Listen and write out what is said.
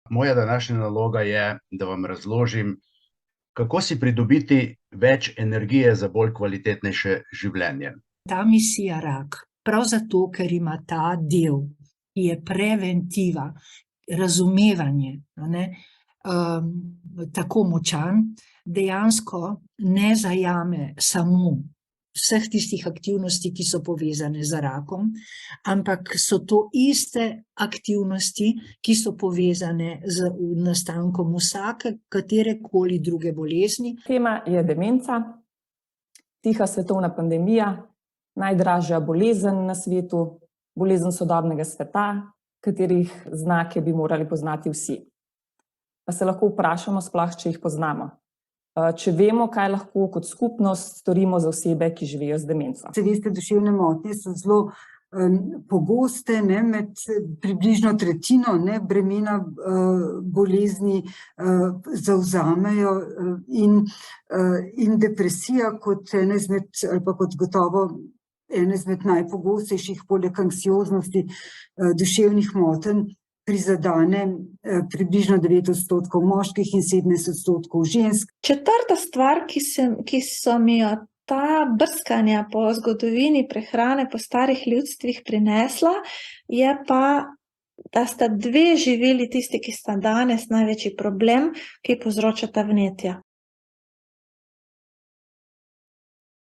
Moja današnja naloga je, da vam razložim, kako si pridobiti več energije za bolj kvalitetnejše življenje. Ta misija rak, prav zato, ker ima ta del, ki je preventiva, razumevanje, tako močan, dejansko ne zajame samo vseh tistih aktivnosti, ki so povezane z rakom, ampak so to iste aktivnosti, ki so povezane z nastankom katerekoli druge bolezni. Tema je demenca, tiha svetovna pandemija, najdražja bolezen na svetu, bolezen sodobnega sveta, katerih znake bi morali poznati vsi. Pa se lahko vprašamo sploh, če jih poznamo. Če vemo, kaj lahko kot skupnost storimo za osebe, ki živijo z demenco. Če veste, duševne motnje so zelo pogoste, med približno tretjino bremena bolezni zavzamejo in depresija kot ena izmed, ali pa kot gotovo ena izmed najpogostejših, poleg anksioznosti, duševnih motenj, prizadene približno 9% moških in 17% žensk. Četrta stvar, ki so mi jo ta brskanja po zgodovini prehrane po starih ljudstvih prinesla, je pa, da sta dve živili tisti, ki sta danes največji problem, ki povzročata vnetja.